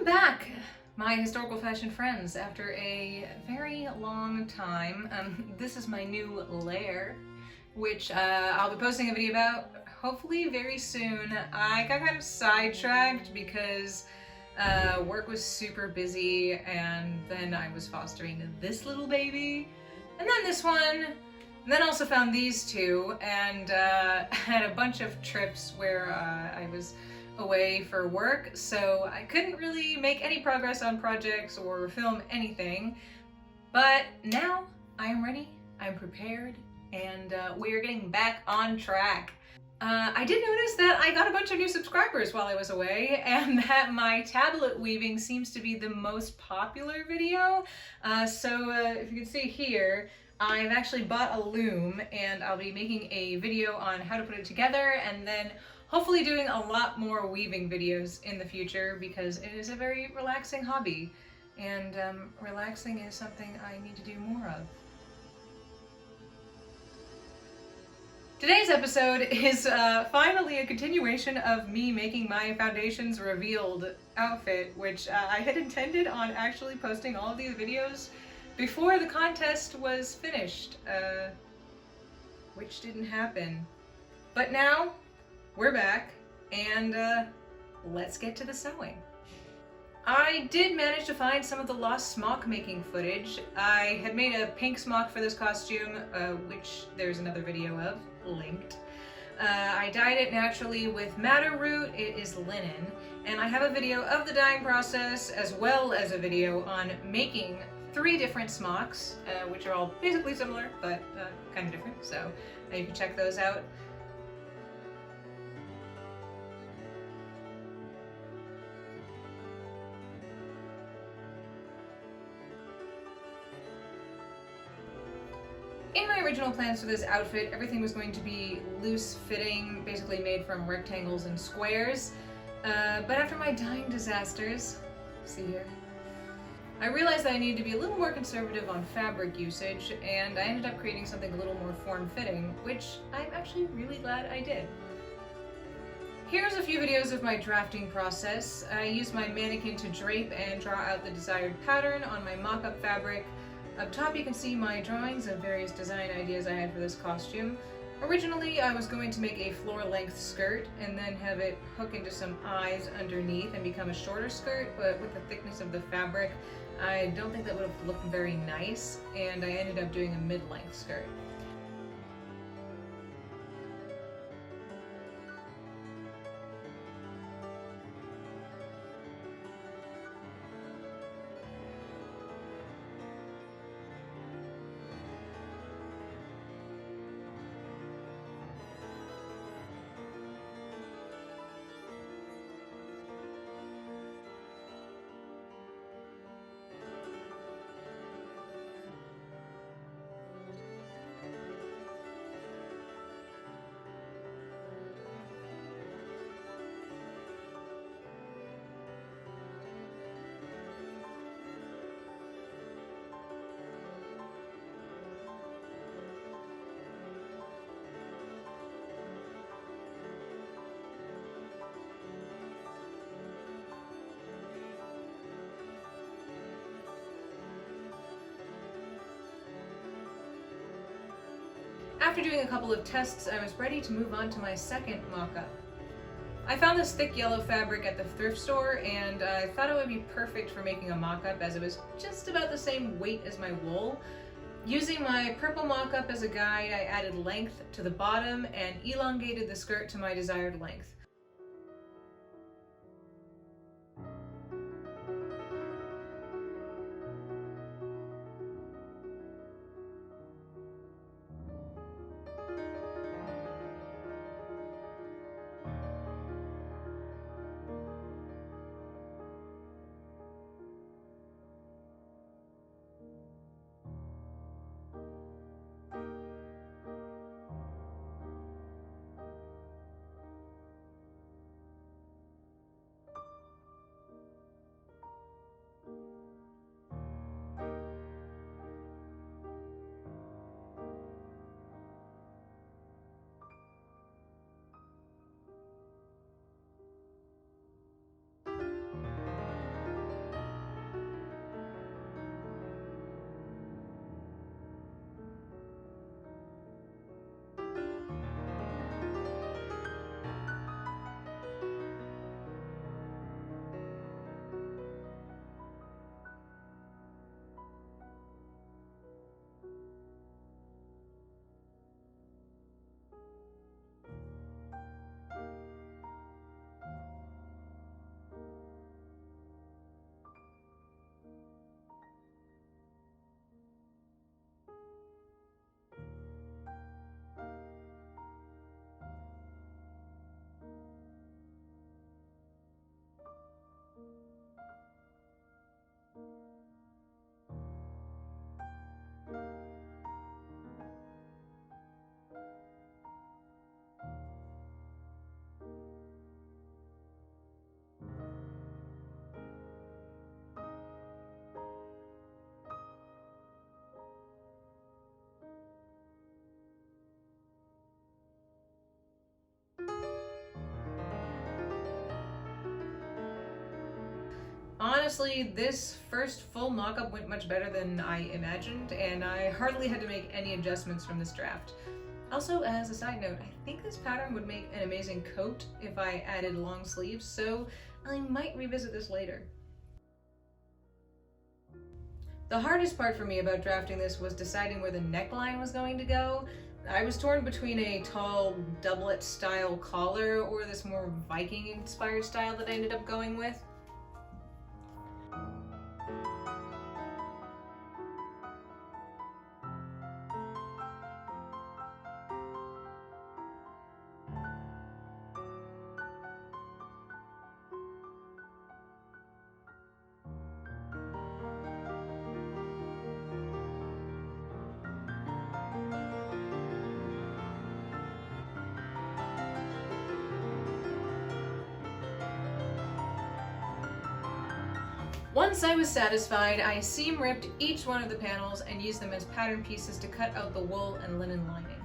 back, my historical fashion friends, after a very long time. This is my new lair, which I'll be posting a video about hopefully very soon. I got kind of sidetracked because work was super busy, and then I was fostering this little baby, and then this one, and then also found these two, and had a bunch of trips where I was away for work, so I couldn't really make any progress on projects or film anything. But now I am ready, I'm prepared, and we are getting back on track. I did notice that I got a bunch of new subscribers while I was away, and that my tablet weaving seems to be the most popular video. So if you can see here, I've actually bought a loom, and I'll be making a video on how to put it together, and then hopefully doing a lot more weaving videos in the future, because it is a very relaxing hobby, and relaxing is something I need to do more of. Today's episode is finally a continuation of me making my Foundations Revealed outfit, which I had intended on actually posting all of these videos before the contest was finished, which didn't happen. But now, we're back, and let's get to the sewing. I did manage to find some of the lost smock making footage. I had made a pink smock for this costume, which there's another video of, linked. I dyed it naturally with madder root, it is linen, and I have a video of the dyeing process as well as a video on making 3 different smocks, which are all basically similar, but kind of different, so you can check those out. In my original plans for this outfit, everything was going to be loose fitting, basically made from rectangles and squares. But after my dyeing disasters, see here, I realized that I needed to be a little more conservative on fabric usage, and I ended up creating something a little more form-fitting, which I'm actually really glad I did. Here's a few videos of my drafting process. I used my mannequin to drape and draw out the desired pattern on my mock-up fabric. Up top you can see my drawings of various design ideas I had for this costume. Originally I was going to make a floor-length skirt and then have it hook into some eyes underneath and become a shorter skirt, but with the thickness of the fabric I don't think that would have looked very nice, and I ended up doing a mid-length skirt. After doing a couple of tests, I was ready to move on to my second mock-up. I found this thick yellow fabric at the thrift store, and I thought it would be perfect for making a mock-up as it was just about the same weight as my wool. Using my purple mock-up as a guide, I added length to the bottom and elongated the skirt to my desired length. Honestly, this first full mock-up went much better than I imagined, and I hardly had to make any adjustments from this draft. Also, as a side note, I think this pattern would make an amazing coat if I added long sleeves, so I might revisit this later. The hardest part for me about drafting this was deciding where the neckline was going to go. I was torn between a tall doublet style collar or this more Viking inspired style that I ended up going with. Once I was satisfied, I seam ripped each one of the panels and used them as pattern pieces to cut out the wool and linen lining.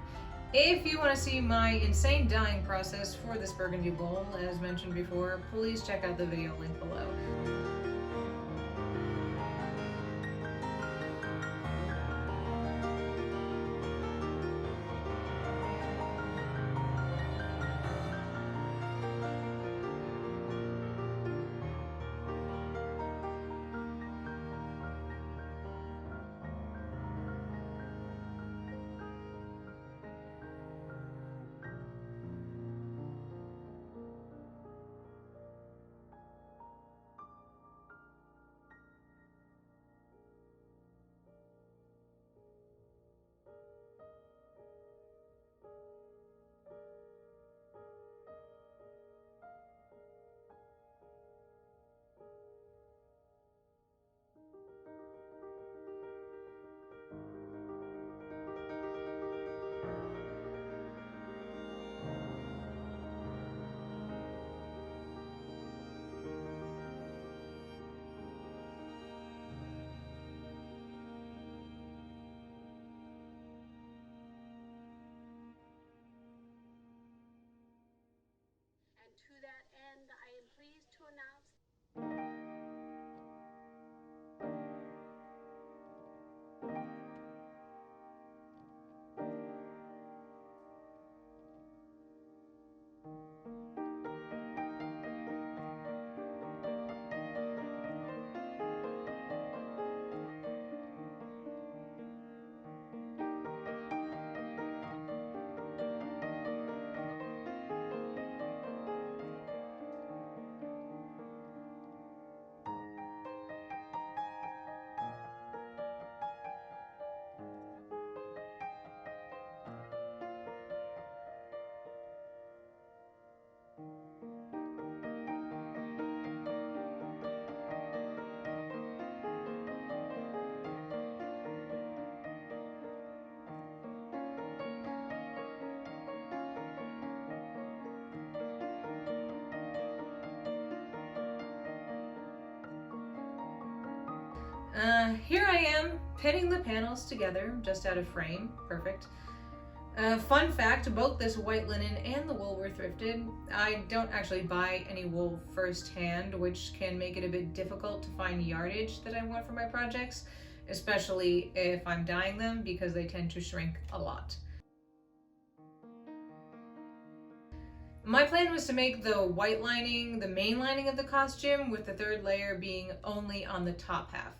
If you want to see my insane dyeing process for this burgundy wool, as mentioned before, please check out the video link below. To that end, I am pleased to announce Here I am, pinning the panels together just out of frame. Perfect. Fun fact, both this white linen and the wool were thrifted. I don't actually buy any wool firsthand, which can make it a bit difficult to find yardage that I want for my projects, especially if I'm dyeing them because they tend to shrink a lot. My plan was to make the white lining the main lining of the costume, with the third layer being only on the top half.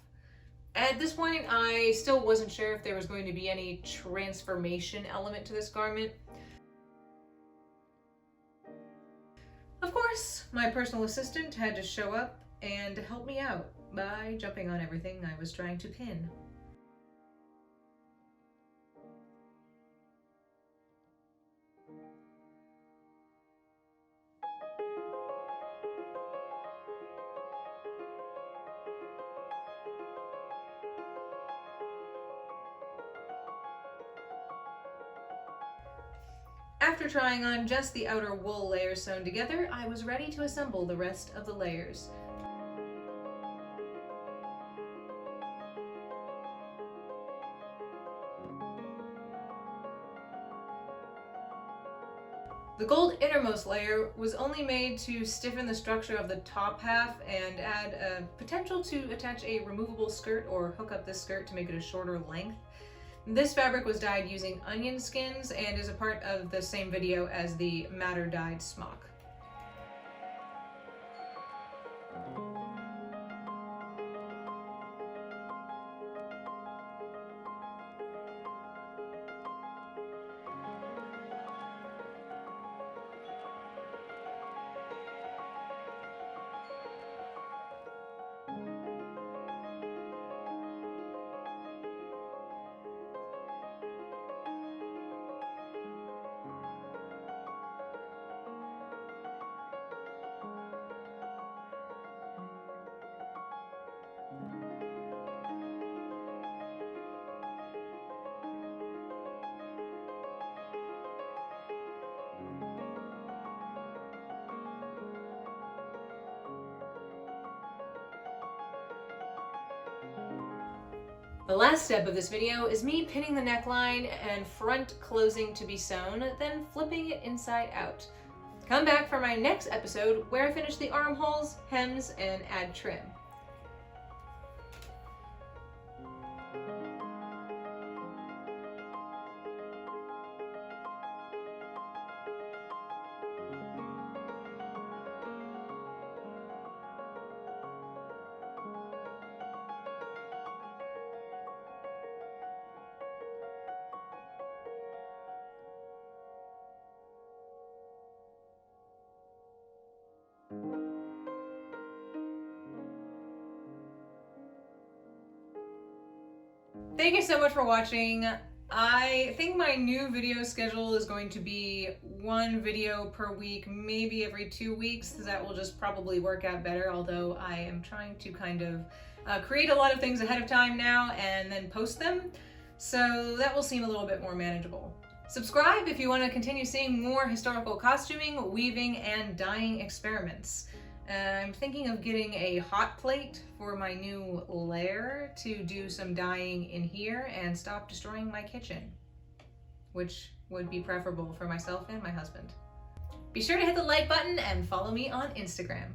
At this point, I still wasn't sure if there was going to be any transformation element to this garment. Of course, my personal assistant had to show up and help me out by jumping on everything I was trying to pin. After trying on just the outer wool layer sewn together, I was ready to assemble the rest of the layers. The gold innermost layer was only made to stiffen the structure of the top half and add a potential to attach a removable skirt or hook up this skirt to make it a shorter length. This fabric was dyed using onion skins and is a part of the same video as the madder dyed smock. The last step of this video is me pinning the neckline and front closing to be sewn, then flipping it inside out. Come back for my next episode where I finish the armholes, hems, and add trim. Thank you so much for watching. I think my new video schedule is going to be one video per week, maybe every 2 weeks. That will just probably work out better, although I am trying to kind of create a lot of things ahead of time now and then post them. So that will seem a little bit more manageable. Subscribe if you want to continue seeing more historical costuming, weaving, and dyeing experiments. I'm thinking of getting a hot plate for my new lair to do some dyeing in here and stop destroying my kitchen, which would be preferable for myself and my husband. Be sure to hit the like button and follow me on Instagram.